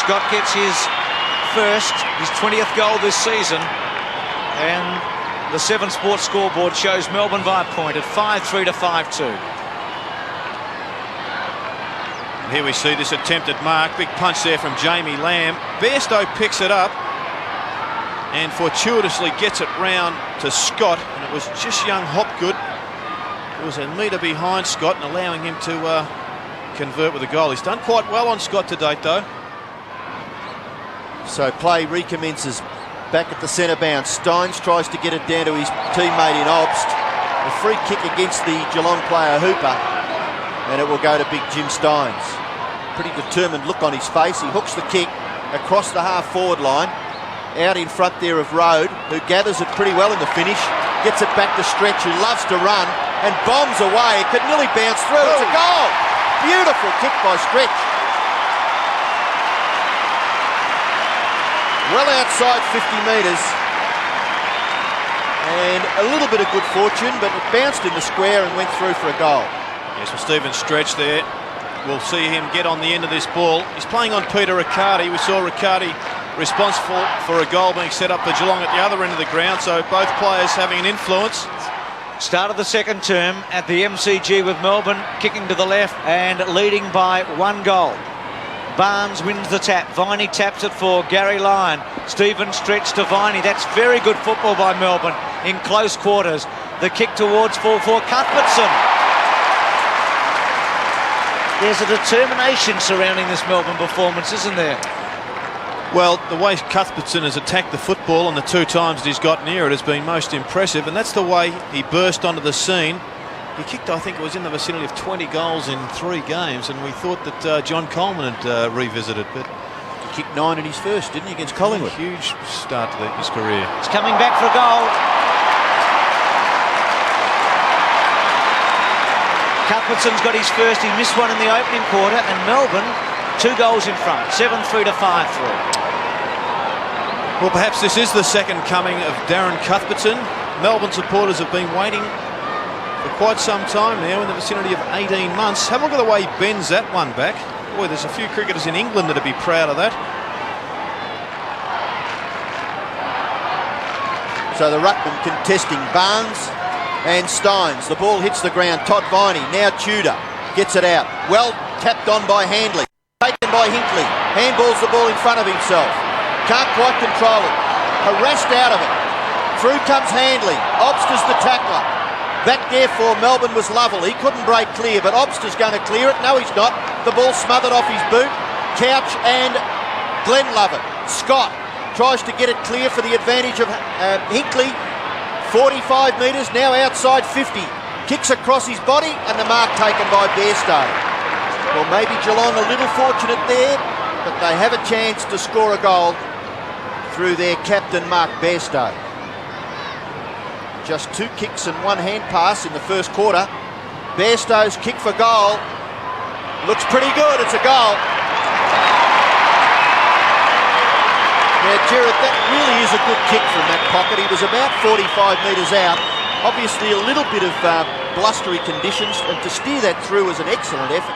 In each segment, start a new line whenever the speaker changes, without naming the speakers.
Scott gets his first, his 20th goal this season, and the 7 Sports scoreboard shows Melbourne by a point at 5-3 to 5-2.
Here we see this attempted mark. Big punch there from Jamie Lamb. Bairstow picks it up and fortuitously gets it round to Scott, and it was just young Hopgood who was a metre behind Scott and allowing him to convert with a goal. He's done quite well on Scott to date, though.
So play recommences back at the centre bounce. Stynes tries to get it down to his teammate in Obst. A free kick against the Geelong player Hooper, and it will go to big Jim Stynes. Pretty determined look on his face. He hooks the kick across the half-forward line, out in front there of Rohde, who gathers it pretty well in the finish, gets it back to Stretch, who loves to run, and bombs away. It could nearly bounce through. It's a goal! Beautiful kick by Stretch. Well outside 50 metres. And a little bit of good fortune, but it bounced in the square and went through for a goal.
Yes, well, Stephen Stretch there. We'll see him get on the end of this ball. He's playing on Peter Riccardi. We saw Riccardi responsible for a goal being set up for Geelong at the other end of the ground, so both players having an influence.
Start of the second term at the MCG with Melbourne kicking to the left and leading by 1 goal. Barnes wins the tap. Viney taps it for Garry Lyon. Stephen Stretch to Viney. That's very good football by Melbourne in close quarters. The kick towards full for Cuthbertson. There's a determination surrounding this Melbourne performance, isn't there?
Well, the way Cuthbertson has attacked the football and the 2 times that he's got near it has been most impressive, and that's the way he burst onto the scene. He kicked, I think it was in the vicinity of 20 goals in 3 games, and we thought that John Coleman had revisited, but
he kicked 9 in his first, didn't he, against Collingwood?
Huge start to his career.
He's coming back for a goal. Cuthbertson's got his first. He missed one in the opening quarter, and Melbourne 2 goals in front, 7-3 to 5-3.
Well, perhaps this is the second coming of Darren Cuthbertson. Melbourne supporters have been waiting for quite some time now, in the vicinity of 18 months. Have a look at the way he bends that one back. Boy, there's a few cricketers in England that'd be proud of that.
So the ruckman contesting Barnes and Stynes. The ball hits the ground. Todd Viney, now Tudor, gets it out. Well tapped on by Handley. Taken by Hinkley. Handballs the ball in front of himself. Can't quite control it. Harassed out of it. Through comes Handley. Obst is the tackler. Back there for Melbourne was Lovell. He couldn't break clear, but Obst is going to clear it. No, he's not. The ball smothered off his boot. Couch and Glenn Lovett. Scott tries to get it clear for the advantage of Hinkley. 45 metres, now outside 50. Kicks across his body, and the mark taken by Bairstow. Well, maybe Geelong a little fortunate there, but they have a chance to score a goal through their captain, Mark Bairstow. Just 2 kicks and 1 hand pass in the first quarter. Bairstow's kick for goal looks pretty good. It's a goal. Now, Gerard, that really is a good kick from that pocket. He was about 45 metres out. Obviously a little bit of blustery conditions, and to steer that through was an excellent effort.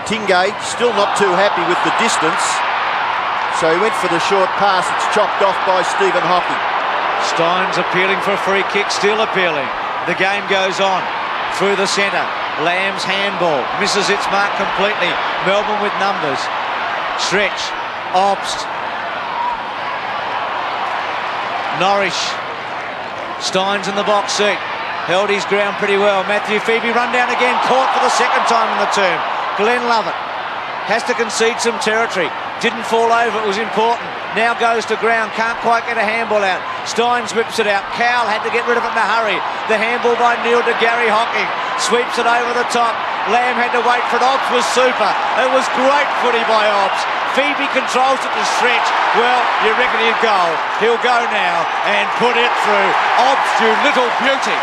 Tingay still not too happy with the distance, so he went for the short pass. It's chopped off by Stephen Hockey.
Stynes appealing for a free kick, still appealing. The game goes on. Through the centre. Lamb's handball. Misses its mark completely. Melbourne with numbers. Stretch. Obst. Norrish. Stynes in the box seat. Held his ground pretty well. Matthew Febey run down again. Caught for the second time in the term. Glenn Lovett has to concede some territory. Didn't fall over, it was important. Now goes to ground, can't quite get a handball out. Stynes whips it out. Kowal had to get rid of it in a hurry. The handball by Neil to Garry Hocking. Sweeps it over the top. Lamb had to wait for it. Obst was super. It was great footy by Obst. Febey controls it to Stretch. Well, you reckon he'll go. He'll go now and put it through. Obst, you little beauty.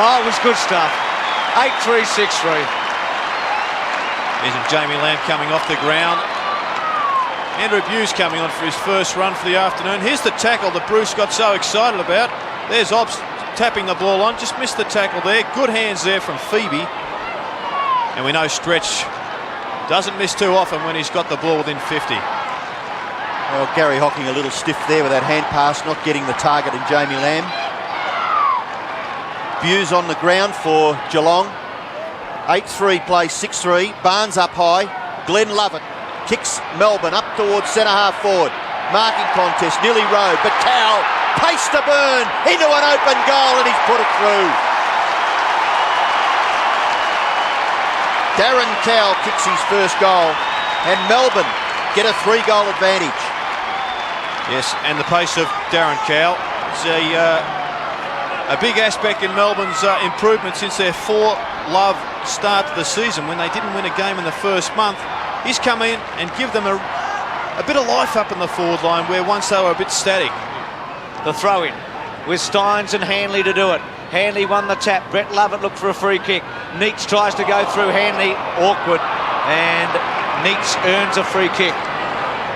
Oh, it was good stuff. 8-3, 6-3.
There's Jamie Lamb coming off the ground. Andrew Buse coming on for his first run for the afternoon. Here's the tackle that Bruce got so excited about. There's Obst tapping the ball on. Just missed the tackle there. Good hands there from Febey. And we know Stretch Doesn't miss too often when he's got the ball within 50.
Well, Garry Hocking a little stiff there with that hand pass, not getting the target in Jamie Lamb. Views on the ground for Geelong. 8-3 plays 6-3. Barnes up high. Glenn Lovett kicks Melbourne up towards centre half forward. Marking contest, nearly Rohde, but Kowal, pace to burn into an open goal, and he's put it through. Darren Kowal kicks his first goal, and Melbourne get a 3-goal advantage.
Yes, and the pace of Darren Kowal is a big aspect in Melbourne's improvement since their 4-love start to the season when they didn't win a game in the first month. He's come in and give them a bit of life up in the forward line where once they were a bit static.
The throw-in with Stynes and Hanley to do it. Hanley won the tap. Brett Lovett looked for a free kick. Neitz tries to go through Hanley. Awkward. And Neitz earns a free kick.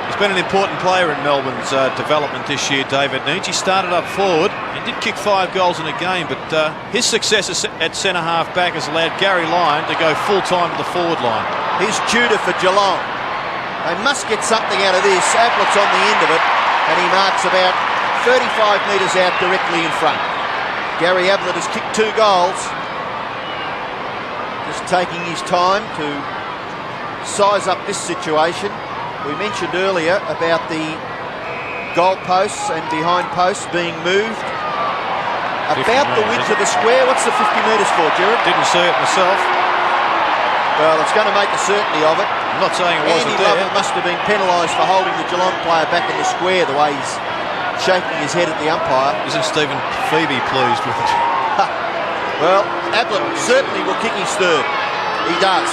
He's been an important player in Melbourne's development this year, David Neitz. He started up forward and did kick 5 goals in a game, but his success at centre-half back has allowed Garry Lyon to go full-time to the forward line.
Here's Tudor for Geelong. They must get something out of this. Ablett's on the end of it, and he marks about 35 metres out directly in front. Gary Ablett has kicked 2 goals. Just taking his time to size up this situation. We mentioned earlier about the goal posts and behind posts being moved. About the width of the square. What's the 50 metres for, Jared?
Didn't see it myself.
Well, it's going to make a certainty of it.
I'm not saying it wasn't
Andy
there.
Lovett must have been penalised for holding the Geelong player back in the square the way he's shaking his head at the umpire.
Isn't Stephen Febey pleased with it?
Well, Ablett certainly will kick his third. He does.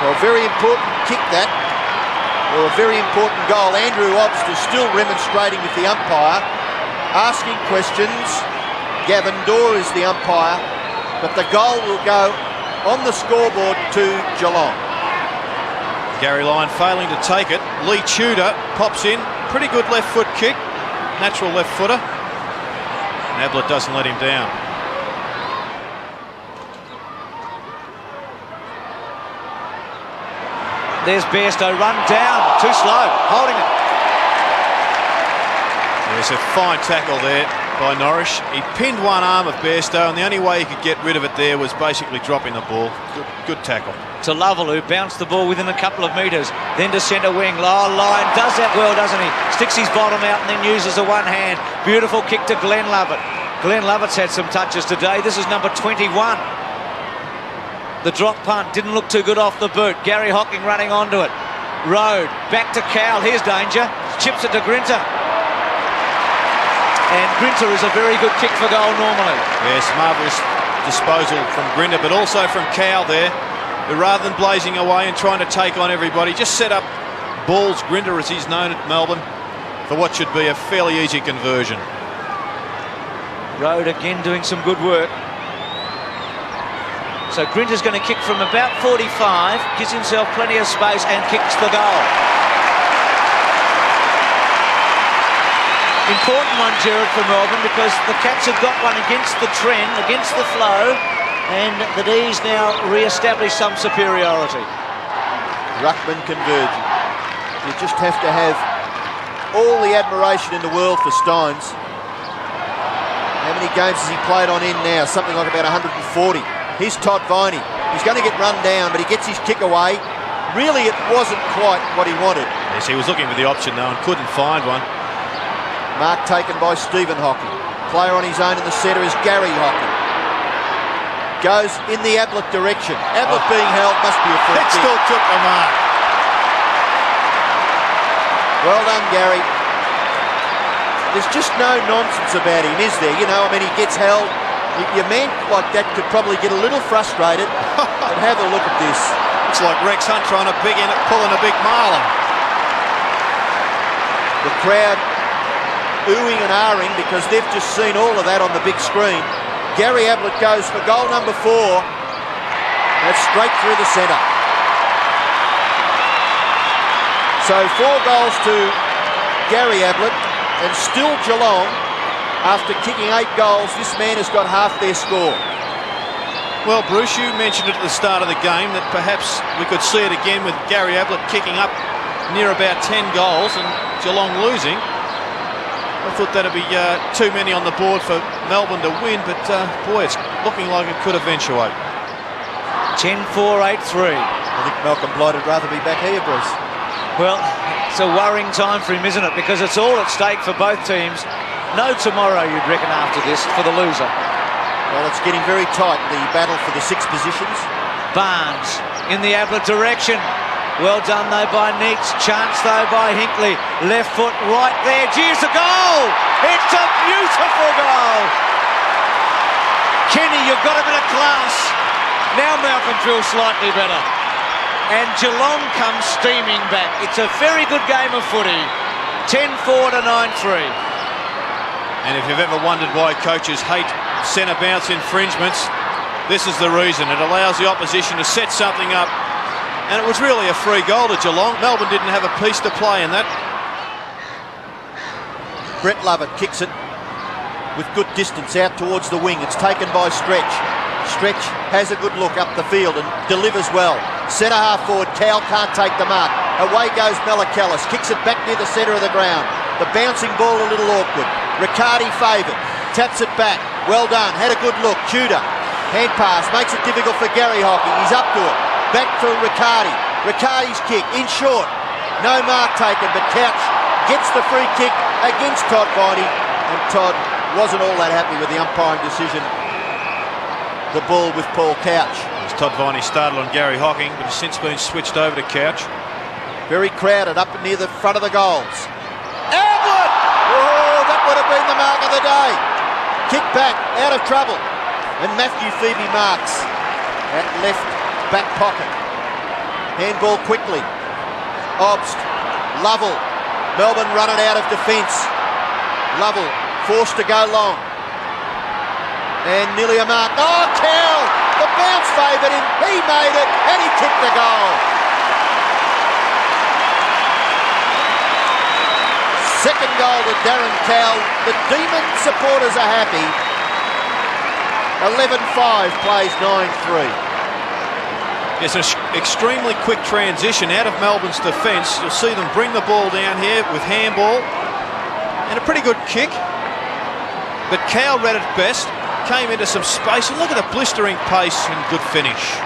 Well, very important kick that. Well, a very important goal. Andrew Obst is still remonstrating with the umpire, asking questions. Gavin Dorr is the umpire, but the goal will go on the scoreboard to Geelong.
Garry Lyon failing to take it. Lee Tudor pops in. Pretty good left foot kick. Natural left footer. And Ablett doesn't let him down.
There's Bairstow, run down, too slow, holding it.
There's a fine tackle there by Norris. He pinned one arm of Bairstow, and the only way he could get rid of it there was basically dropping the ball. Good tackle.
To Lovell, who bounced the ball within a couple of metres, then to centre wing. Lyon does that well, doesn't he? Sticks his bottom out and then uses a one hand. Beautiful kick to Glenn Lovett. Glenn Lovett's had some touches today. This is number 21. The drop punt didn't look too good off the boot. Garry Hocking running onto it. Rohde, back to Kowal. Here's danger. Chips it to Grinter. And Grinter is a very good kick for goal normally.
Yes, marvellous disposal from Grinter, but also from Kowal there, who rather than blazing away and trying to take on everybody, just set up balls, Grinter as he's known at Melbourne, for what should be a fairly easy conversion.
Rohde again doing some good work. So Grinter's going to kick from about 45, gives himself plenty of space and kicks the goal. Important one, Jared, for Melbourne, because the Cats have got one against the trend, against the flow, and the D's now re-establish some superiority.
Ruckman converging. You just have to have all the admiration in the world for Stynes. How many games has he played on end now? Something like about 140. Here's Todd Viney. He's going to get run down, but he gets his kick away. Really, it wasn't quite what he wanted.
Yes, he was looking for the option, though, and couldn't find one.
Mark taken by Stephen Hocking. Player on his own in the centre is Garry Hocking. Goes in the Ablett direction. Ablett being held must be a free
It
kick.
still took the mark.
Well done, Garry. There's just no nonsense about him, is there? You know, I mean, he gets held. Your man like that could probably get a little frustrated. But have a look at this.
Looks like Rex Hunt trying to pull in a big Marlin.
The crowd oohing and ahhing because they've just seen all of that on the big screen. Garry Ablett goes for goal number 4. That's straight through the centre. So 4 goals to Garry Ablett, and still Geelong, after kicking 8 goals, this man has got half their score.
Well, Bruce, you mentioned it at the start of the game that perhaps we could see it again with Garry Ablett kicking up near about 10 goals and Geelong losing. I thought that'd be too many on the board for Melbourne to win, but boy, it's looking like it could eventuate.
10-4-8-3.
I think Malcolm Blight would rather be back here, Bruce.
Well, it's a worrying time for him, isn't it? Because it's all at stake for both teams. No tomorrow, you'd reckon, after this, for the loser.
Well, it's getting very tight, the battle for the 6 positions.
Barnes in the Ablett direction. Well done, though, by Neitz. Chance, though, by Hinkley. Left foot right there. Here's a goal! It's a beautiful goal! Kenny, you've got a bit of class. Now Malcolm feels slightly better. And Geelong comes steaming back. It's a very good game of footy. 10-4 to 9-3.
And if you've ever wondered why coaches hate centre bounce infringements, this is the reason. It allows the opposition to set something up, and it was really a free goal to Geelong. Melbourne didn't have a piece to play in that.
Brett Lovett kicks it with good distance out towards the wing. It's taken by Stretch. Stretch has a good look up the field and delivers well. Centre half forward, Kowal can't take the mark. Away goes Melakalis, kicks it back near the centre of the ground. The bouncing ball a little awkward. Riccardi favoured, taps it back. Well done, had a good look. Tudor, hand pass, makes it difficult for Garry Hocking. He's up to it. Back for Riccardi. Riccardi's kick, in short. No mark taken, but Couch gets the free kick against Todd Viney. And Todd wasn't all that happy with the umpiring decision. The ball with Paul Couch.
As Todd Viney started on Garry Hocking, but has since been switched over to Couch.
Very crowded up near the front of the goals. Ablett! Oh, that would have been the mark of the day. Kick back, out of trouble. And Matthew Febey marks at left back pocket. Handball quickly. Obst, Lovell. Melbourne run it out of defence. Lovell forced to go long. And nearly a mark. Oh, Kowal! The bounce favoured him. He made it and he kicked the goal. Second goal to Darren Kowal. The Demon supporters are happy. 11-5 plays 9-3.
It's an extremely quick transition out of Melbourne's defence. You'll see them bring the ball down here with handball. And a pretty good kick. But Kowal read it best. Came into some space. And look at the blistering pace and good finish.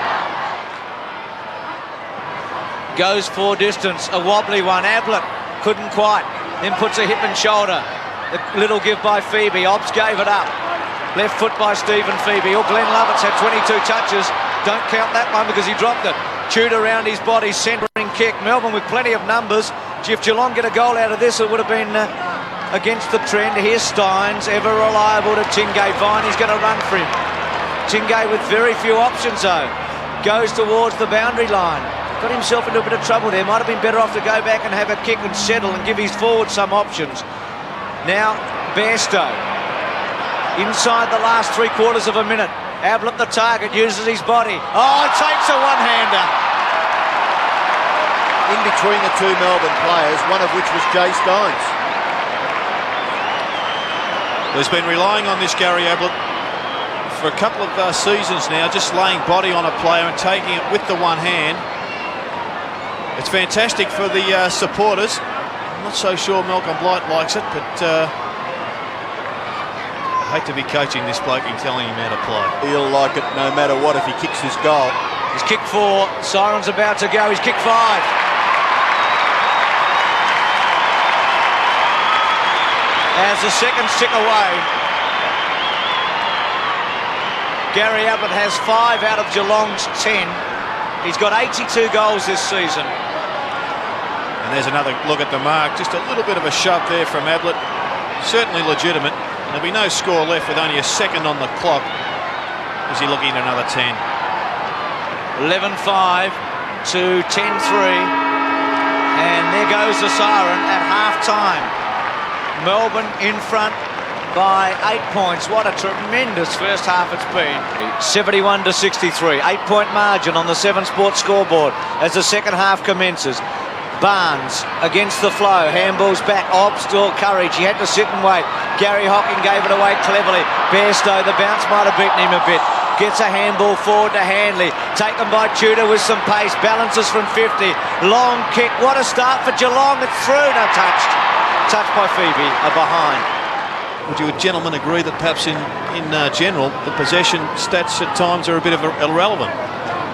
Goes for distance. A wobbly one. Ablett couldn't quite. Then puts a hip and shoulder. The little give by Febey. Obst gave it up. Left foot by Stephen Febey. Oh, Glenn Lovett's had 22 touches. Don't count that one because he dropped it. Tudor around his body, centering kick. Melbourne with plenty of numbers. If Geelong get a goal out of this, it would have been against the trend. Here's Steins, ever reliable to Tingay. Viney's going to run for him. Tingay with very few options though. Goes towards the boundary line. Got himself into a bit of trouble there. Might have been better off to go back and have a kick and settle and give his forward some options. Now, Bairstow. Inside the last 3/4 of a minute. Ablett the target, uses his body. Oh, takes a one-hander.
In between the two Melbourne players, one of which was Jay Steins.
He's been relying on this Garry Ablett for a couple of seasons now, just laying body on a player and taking it with the one hand. It's fantastic for the supporters. I'm not so sure Malcolm Blight likes it, but I hate to be coaching this bloke and telling him how to play.
He'll like it no matter what if he kicks this goal.
He's kick 4, siren's about to go, he's kick 5. As the seconds tick away, Garry Ablett has 5 out of Geelong's 10. He's got 82 goals this season.
And there's another look at the mark. Just a little bit of a shove there from Ablett. Certainly legitimate. There'll be no score left with only a second on the clock. Is he looking at another 10?
11-5 to 10-3. And there goes the siren at half-time. Melbourne in front by 8 points. What a tremendous first half it's been. 71 to 63. 8-point margin on the 7 Sports scoreboard as the second half commences. Barnes against the flow. Handballs back. Obst all courage. He had to sit and wait. Garry Hocking gave it away cleverly. Bairstow, the bounce might have beaten him a bit. Gets a handball forward to Handley. Taken by Tudor with some pace. Balances from 50. Long kick. What a start for Geelong. It's through. No, touched. Touched by Febey. A behind.
Would you gentlemen agree that perhaps in general the possession stats at times are a bit of irrelevant?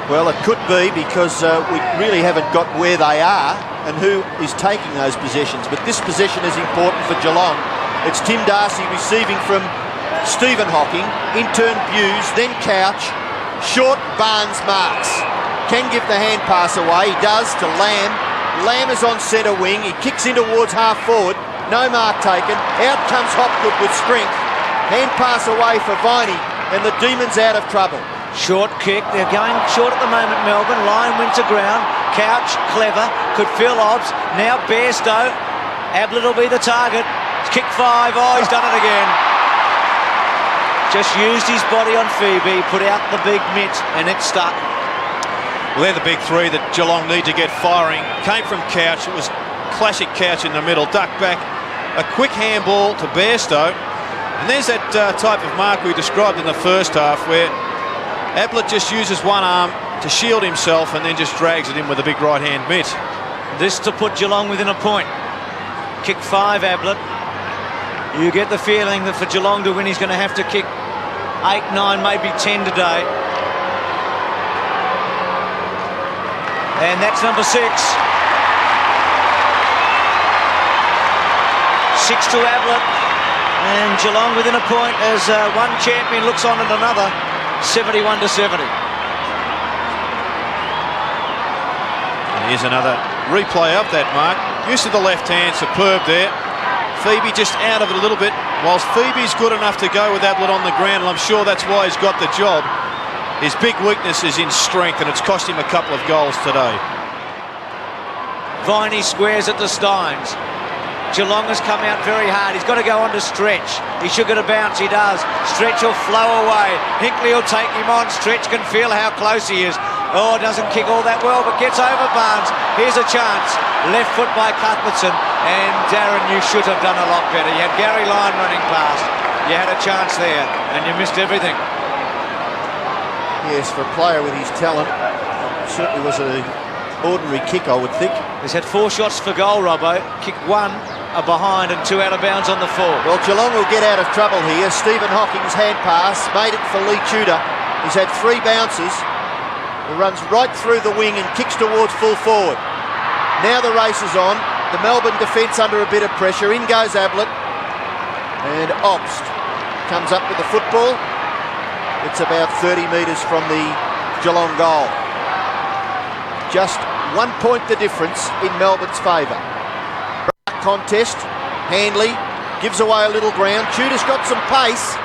Well, it could be because we really haven't got where they are and who is taking those possessions. But this possession is important for Geelong. It's Tim Darcy receiving from Stephen Hocking, in turn Hughes, then Couch, short Barnes marks. Can give the hand pass away, he does to Lamb. Lamb is on centre wing, he kicks in towards half forward, no mark taken, out comes Hopgood with strength, hand pass away for Viney, and the Demons out of trouble.
Short kick, they're going short at the moment, Melbourne. Lyon wins the ground, Couch, clever, could feel Obst, now Bairstow, Ablett will be the target, kick 5, oh he's done it again. Just used his body on Febey, put out the big mitt, and it stuck.
Well, they're the big three that Geelong need to get firing. Came from Couch, it was classic Couch in the middle, ducked back, a quick handball to Bairstow, and there's that type of mark we described in the first half where Ablett just uses one arm to shield himself and then just drags it in with a big right hand mitt.
This to put Geelong within a point. Kick 5, Ablett. You get the feeling that for Geelong to win he's going to have to kick 8, 9, maybe 10 today. And that's number 6. 6 to Ablett. And Geelong within a point as one champion looks on at another. 71 to 70.
And here's another replay of that mark. Use of the left hand, superb there. Febey just out of it a little bit. Whilst Febey's good enough to go with Ablett on the ground, and I'm sure that's why he's got the job, his big weakness is in strength, and it's cost him a couple of goals today.
Viney squares it to Steins. Geelong has come out very hard. He's got to go on to Stretch. He should get a bounce. He does. Stretch will flow away. Hinkley will take him on. Stretch can feel how close he is. Oh, doesn't kick all that well, but gets over Barnes. Here's a chance. Left foot by Cuthbertson. And Darren, you should have done a lot better. You had Garry Lyon running past. You had a chance there, and you missed everything.
Yes, for a player with his talent, it certainly was an ordinary kick, I would think.
He's had 4 shots for goal, Robbo. Kicked 1, a behind, and 2 out of bounds on the 4.
Well, Geelong will get out of trouble here. Stephen Hocking's hand pass made it for Lee Tudor. He's had 3 bounces. He runs right through the wing and kicks towards full forward. Now the race is on. The Melbourne defence under a bit of pressure. In goes Ablett. And Obst comes up with the football. It's about 30 metres from the Geelong goal. Just 1 point the difference in Melbourne's favour. Contest. Handley gives away a little ground. Tudor's got some pace.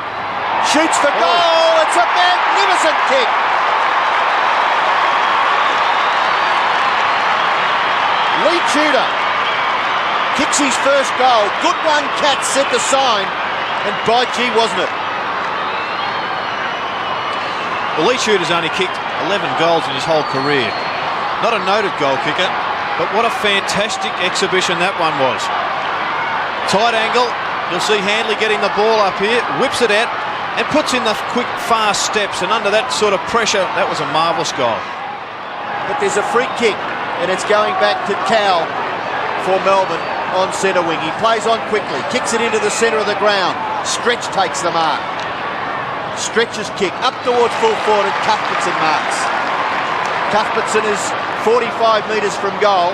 Shoots for goal. It's a magnificent kick. Lee Tudor kicks his first goal. Good one, Cat set the sign. And by gee, wasn't it?
Well, Lee Tudor's only kicked 11 goals in his whole career. Not a noted goal kicker, but what a fantastic exhibition that one was. Tight angle, you'll see Handley getting the ball up here, whips it out and puts in the quick fast steps, and under that sort of pressure, that was a marvellous goal.
But there's a free kick and it's going back to Kowal for Melbourne on centre wing. He plays on quickly, kicks it into the centre of the ground. Stretch takes the mark. Stretch's kick up towards full forward and Cuthbertson marks. Cuthbertson is 45 metres from goal.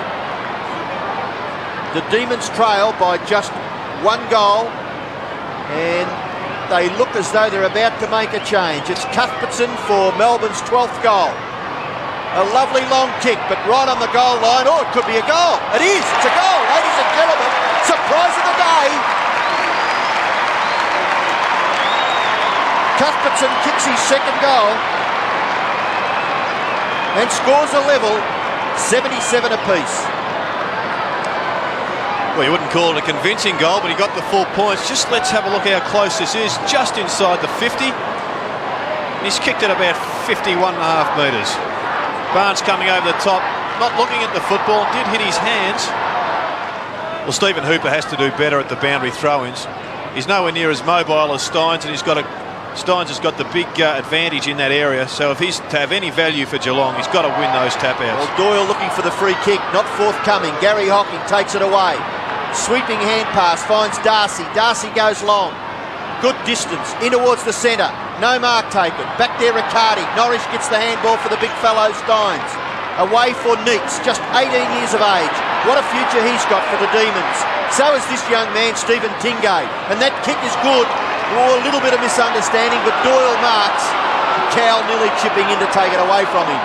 The Demons trail by just 1 goal, and they look as though they're about to make a change. It's Cuthbertson for Melbourne's 12th goal. A lovely long kick, but right on the goal line. Oh, it could be a goal. It is. It's a goal, ladies and gentlemen. Surprise of the day. Cuthbertson kicks his 2nd goal and scores a level, 77 apiece.
Well, you wouldn't call it a convincing goal, but he got the 4 points. Just let's have a look how close this is. Just inside the 50. And he's kicked it about 51.5 metres. Barnes coming over the top, not looking at the football, did hit his hands. Well, Stephen Hooper has to do better at the boundary throw-ins. He's nowhere near as mobile as Steins, and he's got a Steins has got the big advantage in that area, so if he's to have any value for Geelong, he's got to win those tap-outs.
Well, Doyle looking for the free kick, not forthcoming. Garry Hocking takes it away. Sweeping hand pass, finds Darcy. Darcy goes long. Good distance, in towards the centre. No mark taken. Back there, Riccardi. Norris gets the handball for the big fellow, Steins. Away for Neitz, just 18 years of age. What a future he's got for the Demons. So is this young man, Stephen Tingay. And that kick is good. Oh, a little bit of misunderstanding, but Doyle marks. Kowal nearly chipping in to take it away from him.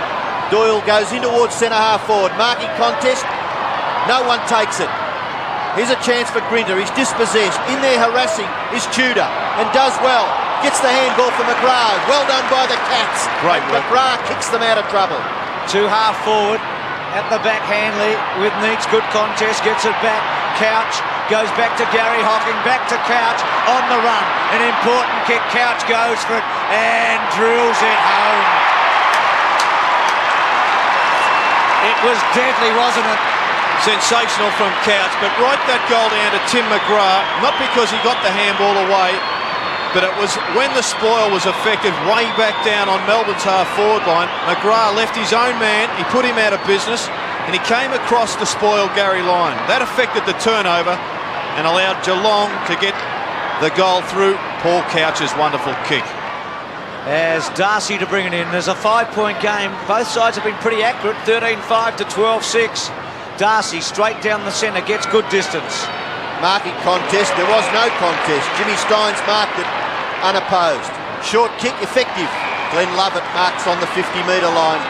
Doyle goes in towards centre-half forward. Marking contest. No one takes it. Here's a chance for Grinter. He's dispossessed. In there harassing is Tudor and does well. Gets the handball for McGrath. Well done by the Cats.
Great work.
McGrath kicks them out of trouble.
2 half forward at the back, Hanley with Neitz. Good contest. Gets it back. Couch goes back to Garry Hocking. Back to Couch on the run. An important kick. Couch goes for it and drills it home. It was deadly, wasn't it?
Sensational from Couch, but write that goal down to Tim McGrath, not because he got the handball away, but it was when the spoil was effected way back down on Melbourne's half-forward line. McGrath left his own man, he put him out of business, and he came across the spoiled Garry Lyon. That affected the turnover and allowed Geelong to get the goal through Paul Couch's wonderful kick.
As Darcy to bring it in. There's a 5-point game. Both sides have been pretty accurate, 13-5 to 12-6. Darcy straight down the centre, gets good distance.
Marking contest, there was no contest. Jimmy Steins marked it unopposed. Short kick, effective. Glenn Lovett marks on the 50-metre line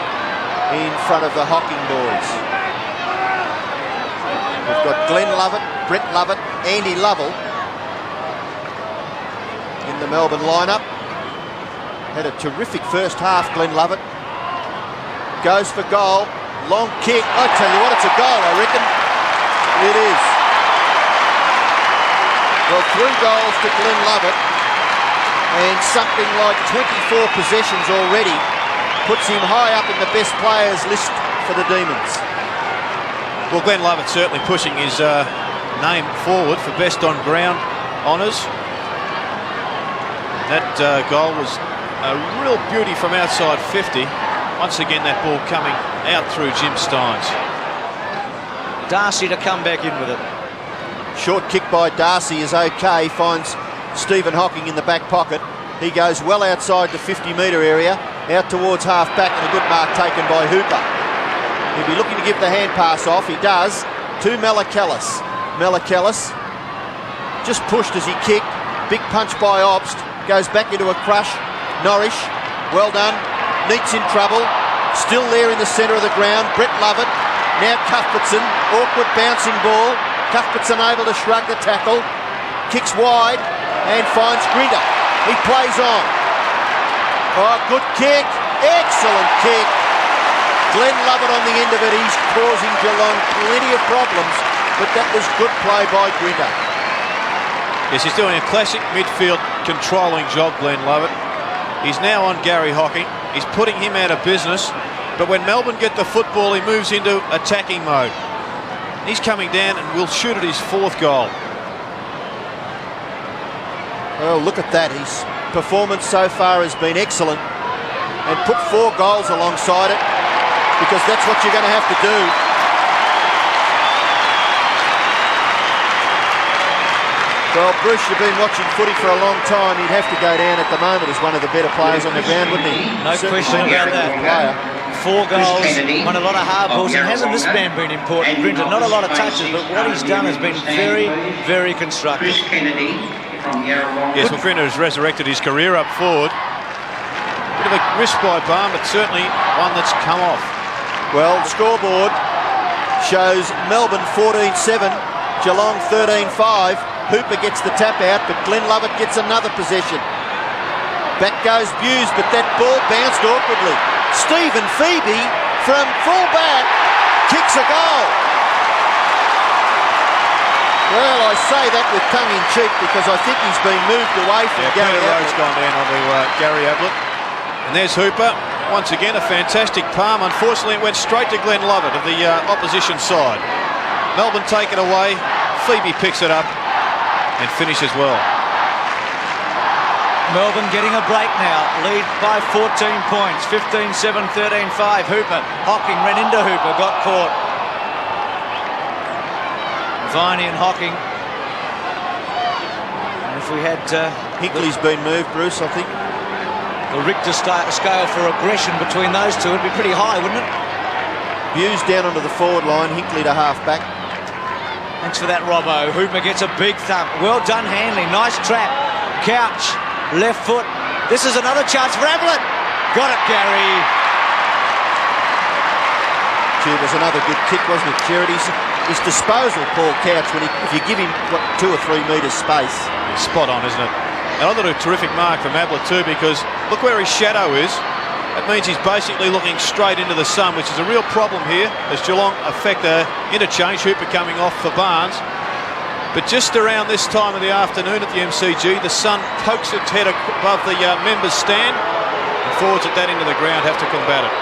in front of the Hocking boys. We've got Glenn Lovett, Brett Lovett, Andy Lovell in the Melbourne lineup. Had a terrific first half, Glenn Lovett. Goes for goal. Long kick. I tell you what, it's a goal, I reckon. It is. Well, 3 goals to Glenn Lovett and something like 24 possessions already puts him high up in the best players list for the Demons.
Well, Glenn Lovett certainly pushing his name forward for best on ground honours. That goal was a real beauty from outside 50. Once again, that ball coming out through Jim Steins.
Darcy to come back in with it.
Short kick by Darcy is okay. Finds Stephen Hocking in the back pocket. He goes well outside the 50-metre area, out towards half-back, and a good mark taken by Hooper. He'll be looking to give the hand pass off. He does to Melikelis. Melikelis just pushed as he kicked. Big punch by Obst. Goes back into a crush. Norris, well done. Neitz in trouble. Still there in the centre of the ground. Brett Lovett. Now Cuthbertson. Awkward bouncing ball. Cuthbertson able to shrug the tackle. Kicks wide and finds Grinter. He plays on. Oh, good kick. Excellent kick. Glenn Lovett on the end of it. He's causing Geelong plenty of problems, but that was good play by Grinter.
Yes, he's doing a classic midfield controlling job, Glenn Lovett. He's now on Garry Hocking. He's putting him out of business, but when Melbourne get the football, he moves into attacking mode. He's coming down and will shoot at his 4th goal.
Oh, look at that. His performance so far has been excellent, and put 4 goals alongside it, because that's what you're going to have to do. Well, Bruce, you've been watching footy for a long time. He'd have to go down at the moment as one of the better players on the ground, wouldn't he?
No question about that.
Player.
4 goals, won a lot of hard balls, and hasn't this man been important? Grinter, not a lot of touches, but what he's done has been very, very constructive.
Yes, well, Grinter has resurrected his career up forward. Bit of a risk by Barn, but certainly one that's come off.
Well, scoreboard shows Melbourne 14-7, Geelong 13-5. Hooper gets the tap out, but Glenn Lovett gets another possession. Back goes Buse, but that ball bounced awkwardly. Stephen Febey from full-back kicks a goal. Well, I say that with tongue-in-cheek because I think he's been moved away from Garry
Peter Rohde's
Ablett.
gone down on the Garry Ablett. And there's Hooper. Once again, a fantastic palm. Unfortunately, it went straight to Glenn Lovett of the opposition side. Melbourne take it away. Febey picks it up and finishes well.
Melbourne getting a break now. Lead by 14 points. 15-7, 13-5. Hooper. Hocking ran into Hooper. Got caught. Viney and Hocking. And if we had...
Hinkley's been moved, Bruce, I think.
The Richter scale for aggression between those two would be pretty high, wouldn't it?
Hughes down onto the forward line. Hinkley to half-back.
Thanks for that, Robbo. Hooper gets a big thump. Well done, Hanley. Nice trap. Couch. Left foot. This is another chance for Ablett. Got it, Garry.
Gee, it was another good kick, wasn't it, Jared? His disposal, Paul Couch, if you give him, 2 or 3 metres space.
He's spot on, isn't it? And I thought a terrific mark from Ablett too, because look where his shadow is. It means he's basically looking straight into the sun, which is a real problem here as Geelong affect the interchange. Hooper coming off for Barnes. But just around this time of the afternoon at the MCG, the sun pokes its head above the members' stand, and forwards at that end of the ground have to combat it.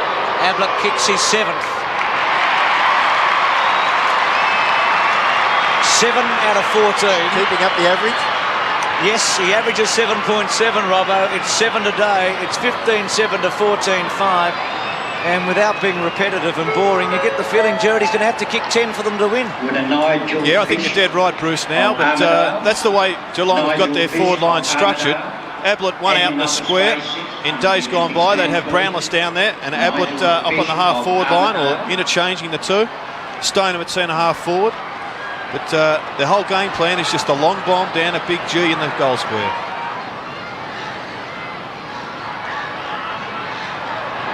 Ablett kicks his 7th. 7 out of 14.
Keeping up the average.
Yes, he averages 7.7, Robbo. It's 7 today. It's 15-7 to 14-5. And without being repetitive and boring, you get the feeling Jared he's going to have to kick 10 for them to win.
Yeah, I think you're dead right, Bruce, now. But that's the way Geelong have got their forward line structured. Ablett one out in the square. In days gone by, they'd have Brownless down there and Ablett up on the half-forward line, or interchanging the two. Stoneham at centre-half forward. But the whole game plan is just a long bomb down a big G in the goal square.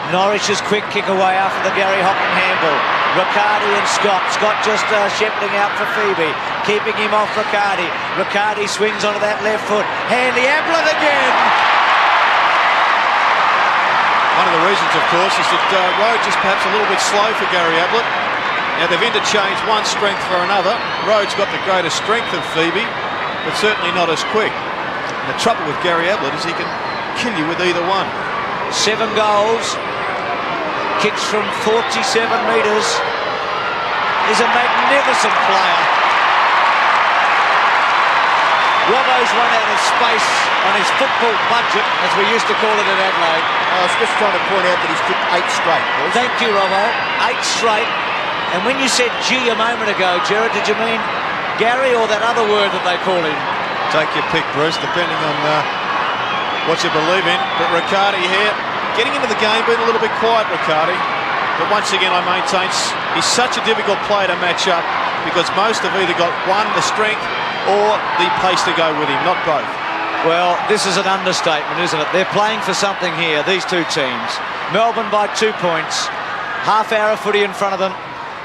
Norrich's quick kick away after the Garry Hocking handball. Riccardi and Scott. Scott just shepherding out for Febey, keeping him off Riccardi. Riccardi swings onto that left foot. Handy Ablett again.
One of the reasons, of course, is that Rohde just perhaps a little bit slow for Garry Ablett. Now they've interchanged one strength for another. Rohde's got the greater strength of Febey, but certainly not as quick. And the trouble with Garry Ablett is he can kill you with either one.
7 goals. Kicks from 47 metres. He's a magnificent player. Robbo's run out of space on his football budget, as we used to call it at Adelaide.
I was just trying to point out that he's kicked 8 straight, boys.
Thank you, Robbo. 8 straight. And when you said G a moment ago, Jared, did you mean Garry or that other word that they call him?
Take your pick, Bruce, depending on what you believe in. But Riccardi here, getting into the game, being a little bit quiet, Riccardi. But once again, I maintain he's such a difficult player to match up, because most have either got one, the strength, or the pace to go with him, not both.
Well, this is an understatement, isn't it? They're playing for something here, these two teams. Melbourne by 2 points. Half hour of footy in front of them.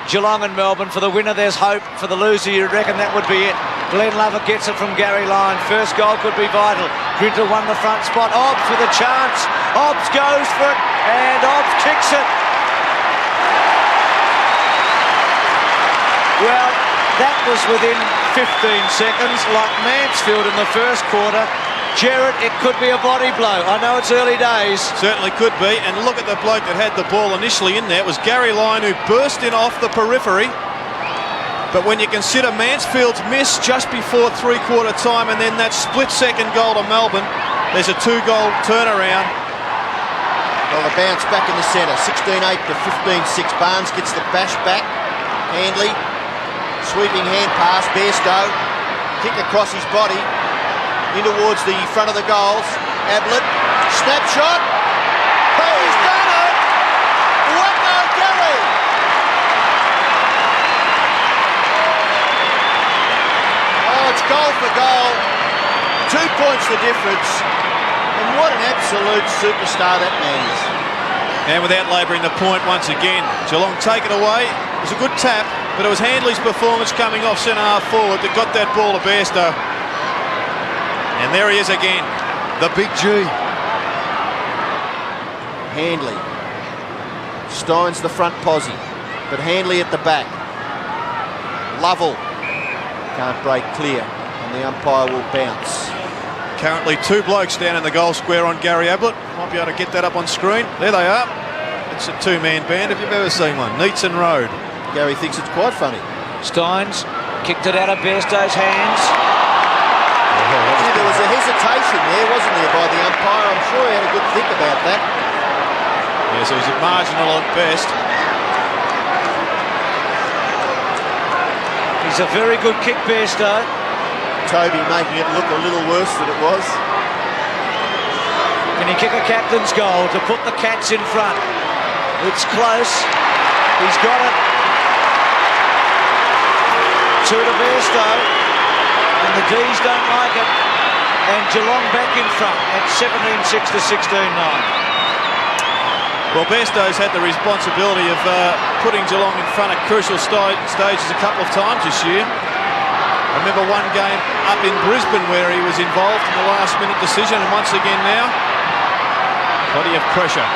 Geelong and Melbourne. For the winner, there's hope. For the loser, you'd reckon that would be it. Glenn Lovett gets it from Garry Lyon. First goal could be vital. Grinter won the front spot. Obst with a chance. Obst goes for it, and Obst kicks it. Well, that was within 15 seconds, like Mansfield in the first quarter. Jared, it could be a body blow. I know it's early days.
Certainly could be. And look at the bloke that had the ball initially in there. It was Garry Lyon, who burst in off the periphery. But when you consider Mansfield's miss just before three-quarter time, and then that split-second goal to Melbourne, there's a 2-goal turnaround.
Well, the bounce back in the centre, 16-8 to 15-6. Barnes gets the bash back. Handley, sweeping hand pass. Bairstow, kick across his body, in towards the front of the goals. Ablett, snapshot. Oh, he's done it! Wacko Garry! Oh, it's goal for goal. 2 points the difference. And what an absolute superstar that man is.
And without labouring the point once again, Geelong take it away. It was a good tap, but it was Handley's performance coming off centre-half forward that got that ball to Bairstow. And there he is again, the big G.
Handley. Stein's the front posse, but Handley at the back. Lovell can't break clear, and the umpire will bounce.
Currently 2 blokes down in the goal square on Garry Ablett. Might be able to get that up on screen. There they are. It's a 2-man band if you've ever seen one. Neitz and Rohde.
Garry thinks it's quite funny.
Steins kicked it out of Bairstow's hands.
there was a hesitation there, wasn't there, by the umpire? I'm sure he had a good think about that.
Yes, it was marginal at best.
He's a very good kick, Bairstow.
Toby making it look a little worse than it was.
Can he kick a captain's goal to put the Cats in front? It's close. He's got it. Two to Bairstow. And the D's don't like it. And Geelong back in front at 17-6 to 16-9.
Well, Bairstow's had the responsibility of putting Geelong in front at crucial stages a couple of times this year. I remember one game up in Brisbane where he was involved in the last-minute decision, and once again now, plenty of pressure.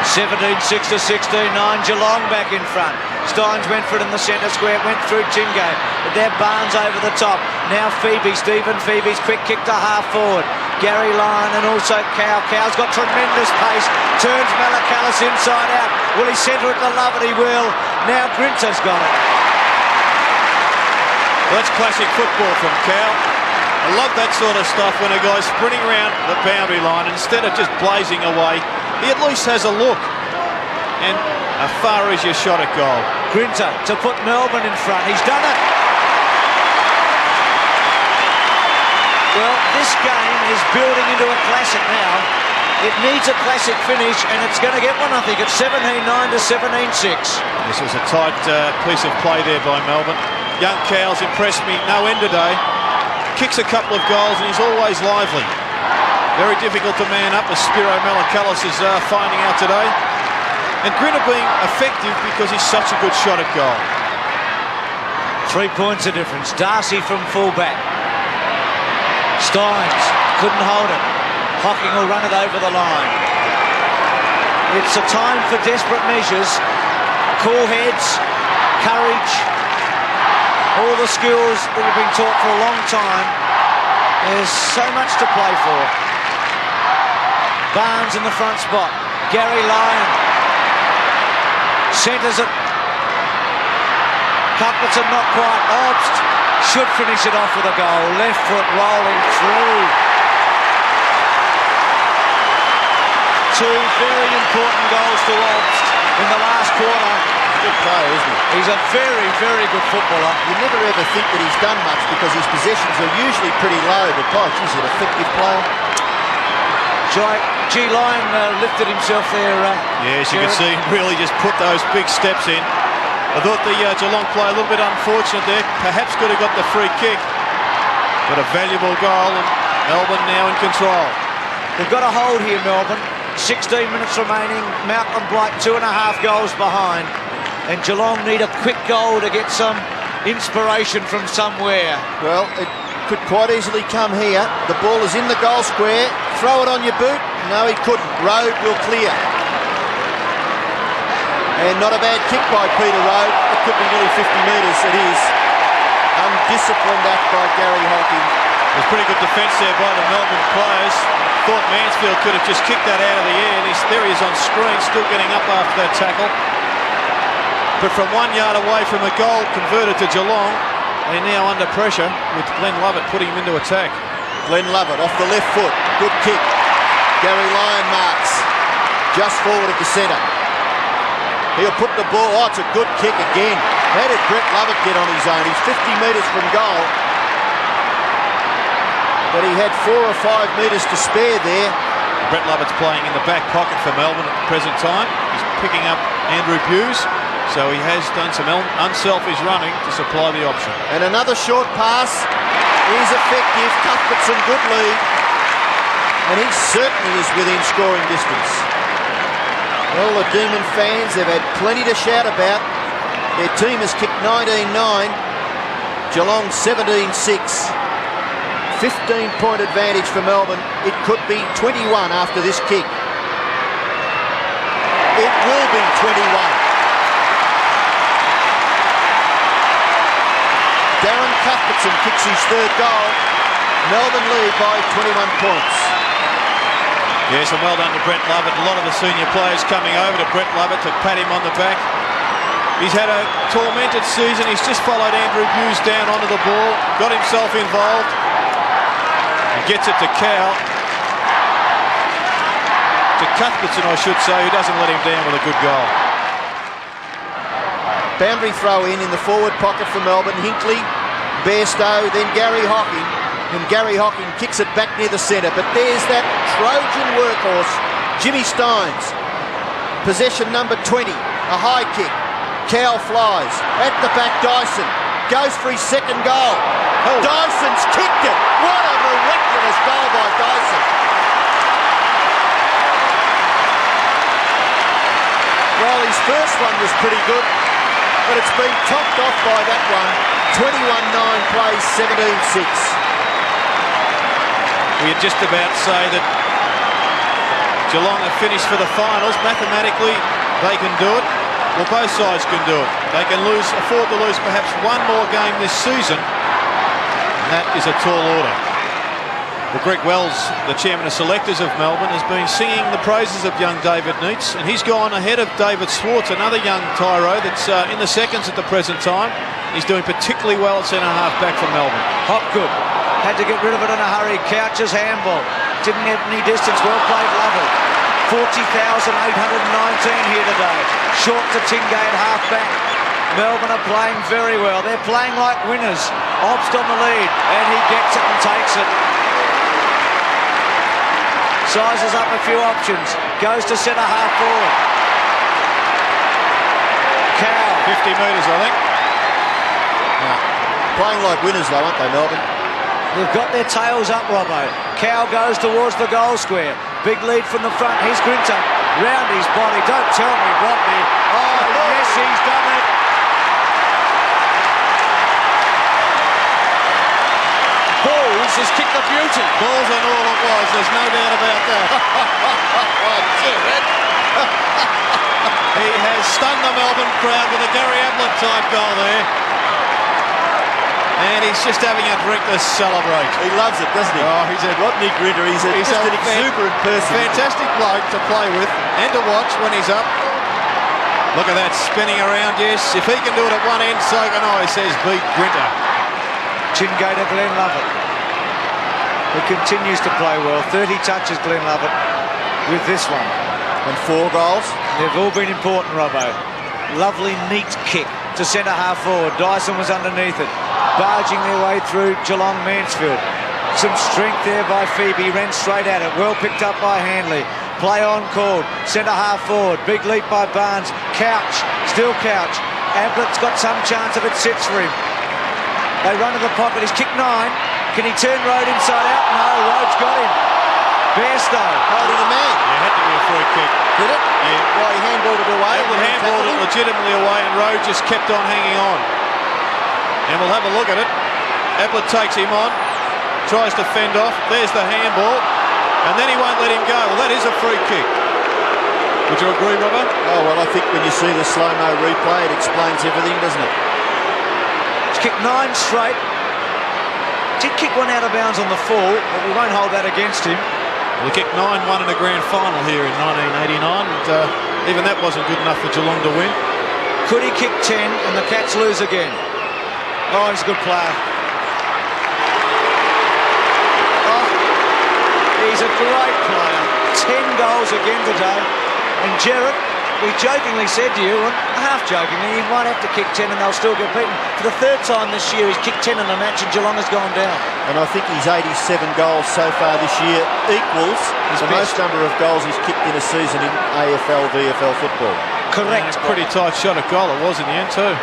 (17-6 to 16-9). Geelong back in front. Steins went for it in the centre square, went through Chingay. But there Barnes over the top. Now Febey, Stephen Feby's quick kick to half forward. Garry, Lyon and also Kowal. Kowal's got tremendous pace. Turns Malakalis inside out. Will he centre it to Lovett? He will. Now Grinter's got it.
Well, that's classic football from Kowal. I love that sort of stuff when a guy's sprinting around the boundary line instead of just blazing away. He at least has a look. And how far is your shot at goal?
Grinter to put Melbourne in front. He's done it. Well, this game is building into a classic now. It needs a classic finish, and it's going to get one, I think. It's 17-9 to 17-6.
This was a tight piece of play there by Melbourne. Young Kowal's impressed me no end today. Kicks a couple of goals, and he's always lively. Very difficult to man up, as Spiro Malakalis is finding out today. And Grinter being effective because he's such a good shot at goal.
3 points of difference. Darcy from fullback. Steins couldn't hold it. Hocking will run it over the line. It's a time for desperate measures. Cool heads, courage, all the skills that have been taught for a long time. There's so much to play for. Barnes in the front spot. Garry, Lyon centres it. Cuthbertson not quite. Obst should finish it off with a goal. Left foot rolling through. Two very important goals to Obst in the last quarter.
Good player, isn't he?
He's a very, very good footballer.
You never ever think that he's done much because his possessions are usually pretty low, but gosh, he's an effective player.
Lyon lifted himself there.
Yes, you can see him really just put those big steps in. I thought the Geelong play a little bit unfortunate there. Perhaps could have got the free kick. But a valuable goal, and Melbourne now in control.
They've got a hold here, Melbourne. 16 minutes remaining. Malcolm Blight 2.5 goals behind. And Geelong need a quick goal to get some inspiration from somewhere.
Well, it could quite easily come here. The ball is in the goal square. Throw it on your boot. No, he couldn't. Rohde will clear. And not a bad kick by Peter Rohde. It could be nearly 50 metres. It is. Undisciplined act by Garry Hocking.
There's pretty good defence there by the Melbourne players. Thought Mansfield could have just kicked that out of the air. There he is on screen, still getting up after that tackle. But from 1 yard away from a goal converted to Geelong, they're now under pressure with Glenn Lovett putting him into attack.
Glenn Lovett off the left foot. Good kick. Garry Lyon marks. Just forward at the centre. He'll put the ball. Oh, it's a good kick again. How did Brett Lovett get on his own? He's 50 metres from goal. But he had 4 or 5 metres to spare there.
Brett Lovett's playing in the back pocket for Melbourne at the present time. He's picking up Andrew Hughes. So he has done some unselfish running to supply the option.
And another short pass is effective. Cuthbertson, good lead. And he certainly is within scoring distance. Well, the Demon fans, they've had plenty to shout about. Their team has kicked 19-9. Geelong 17-6. 15-point advantage for Melbourne. It could be 21 after this kick. It will be 21. Darren Cuthbertson kicks his third goal. Melbourne lead by 21 points.
Yes, and well done to Brett Lovett. A lot of the senior players coming over to Brett Lovett to pat him on the back. He's had a tormented season. He's just followed Andrew Hughes down onto the ball, got himself involved, and gets it to Kowal. To Cuthbertson, I should say, who doesn't let him down with a good goal.
Boundary throw in the forward pocket for Melbourne. Hinkley, Bairstow, then Garry Hocking. And Garry Hocking kicks it back near the centre. But there's that Trojan workhorse, Jimmy Stynes. Possession number 20, a high kick. Kowal flies. At the back, Dyson goes for his second goal.
Oh.
Dyson's kicked it. What a miraculous goal by Dyson. Well, his first one was pretty good, but it's been topped off by that one. 21-9 plays 17-6.
We'd just about say that Geelong have finished for the finals. Mathematically, they can do it. Well, both sides can do it. They can afford to lose perhaps one more game this season, and that is a tall order. Well, Greg Wells, the chairman of selectors of Melbourne, has been singing the praises of young David Neitz, and he's gone ahead of David Swartz, another young tyro that's in the seconds at the present time. He's doing particularly well at centre-half back for Melbourne.
Hopgood had to get rid of it in a hurry. Couch's handball. Didn't have any distance. Well played, Lovett. 40,819 here today. Short to Tingay at half-back. Melbourne are playing very well. They're playing like winners. Obst on the lead, and he gets it and takes it. Sizes up a few options. Goes to centre-half forward. Kowal.
50 metres, I think.
Playing like winners, though, aren't they, Melbourne?
They've got their tails up, Robbo. Kowal goes towards the goal square. Big lead from the front. Here's Grinter. Round his body. Don't tell me, Rodney. Oh, yes, he's done it.
Balls has kicked the beauty. Balls and all it was. There's no doubt about that. He has stunned the Melbourne crowd with a Garry type goal there. And he's just having a drink to celebrate.
He loves it, doesn't he?
Oh, he's a
Rodney Grinter. He's just an exuberant person.
Fantastic bloke to play with and to watch when he's up. Look at that, spinning around, yes. If he can do it at one end, so can I, says beat Grinter.
Chingay to Glenn Lovett, who continues to play well. 30 touches, Glenn Lovett, with this one.
And 4 goals.
They've all been important, Robbo. Lovely, neat kick to centre-half forward. Dyson was underneath it, barging their way through Geelong Mansfield. Some strength there by Febey. Ran straight at it. Well picked up by Hanley. Play on called. Centre-half forward. Big leap by Barnes. Couch. Still Couch. Ablett's got some chance if it sits for him. They run to the pocket. He's kicked 9. Can he turn Rohde inside out? No, Rohde's got him. Bairstow
Holding the man.
Yeah, had to be a free kick.
Did it?
Yeah.
Well, he handballed it away.
He handballed it legitimately away, and Rohde just kept on hanging on. And we'll have a look at it. Ablett takes him on, tries to fend off. There's the handball, and then he won't let him go. Well, that is a free kick. Would you agree, Robert?
Oh, well, I think when you see the slow-mo replay, it explains everything, doesn't it?
He's kicked 9 straight. Did kick one out of bounds on the fall, but we won't hold that against him.
Well, he kicked 9-1 in the grand final here in 1989, and even that wasn't good enough for Geelong to win.
Could he kick 10 and the Cats lose again? Oh, he's a good player. Oh, he's a great player. 10 goals again today. And Jared, we jokingly said to you, and half jokingly, he might have to kick 10 and they'll still get beaten. For the 3rd time this year, he's kicked 10 in a match and Geelong has gone down.
And I think his 87 goals so far this year equals the most number of goals he's kicked in a season in AFL, VFL football.
Correct.
It's a pretty tight shot at goal. It was in the end too.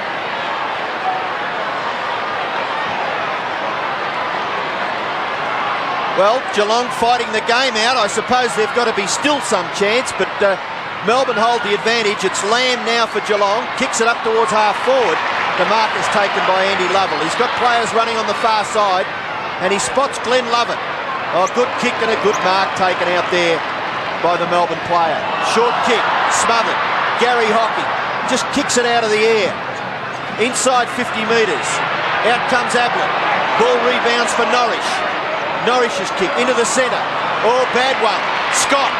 Well, Geelong fighting the game out. I suppose they've got to be still some chance, but Melbourne hold the advantage. It's Lamb now for Geelong. Kicks it up towards half forward. The mark is taken by Andy Lovell. He's got players running on the far side, and he spots Glenn Lovett. Oh, good kick and a good mark taken out there by the Melbourne player. Short kick, smothered. Garry Hocking just kicks it out of the air. Inside 50 metres. Out comes Ablett. Ball rebounds for Norrish. Norrish's kick into the centre. Oh, bad one. Scott.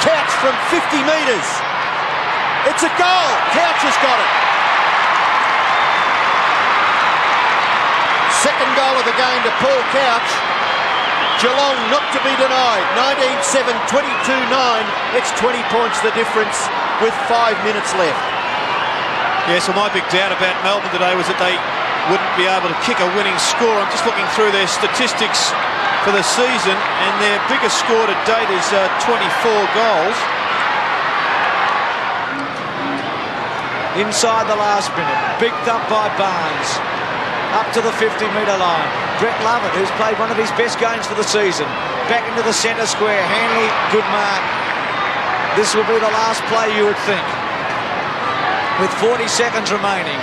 Couch from 50 metres. It's a goal. Couch has got it. second goal of the game to Paul Couch. Geelong not to be denied. 19-7, 22-9. It's 20 points the difference with 5 minutes left.
Yeah, so my big doubt about Melbourne today was that they wouldn't be able to kick a winning score. I'm just looking through their statistics for the season, and their biggest score to date is 24 goals.
Inside the last minute, picked up by Barnes, up to the 50-metre line. Brett Lovett, who's played one of his best games for the season, back into the centre square. Hanley, good mark. This will be the last play, you would think. With 40 seconds remaining.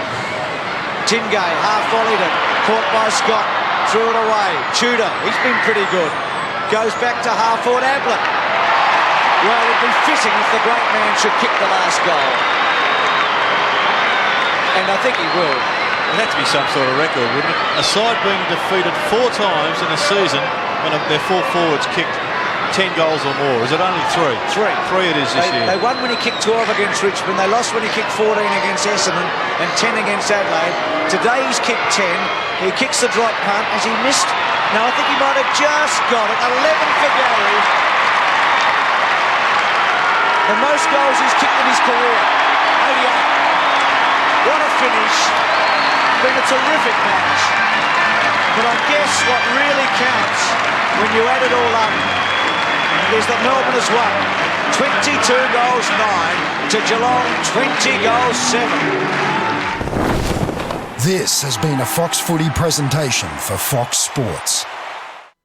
Tingay half-volleyed it, caught by Scott, threw it away. Tudor, he's been pretty good. Goes back to half-forward Ablett. Well, it'd be fitting if the great man should kick the last goal. And I think he will.
It'd have to be some sort of record, wouldn't it? A side being defeated 4 times in a season when their 4 forwards kicked 10 goals or more. Is it only 3? 3 it is this year.
They won when he kicked 12 against Richmond. They lost when he kicked 14 against Essendon and 10 against Adelaide. Today he's kicked 10. He kicks the drop punt. Has he missed? No, I think he might have just got it. 11 for Garry. The most goals he's kicked in his career. 88. What a finish. Been a terrific match. But I guess what really counts when you add it all up is that Melbourne has won 22 goals 9 to Geelong 20 goals 7.
This has been a Fox Footy presentation for Fox Sports.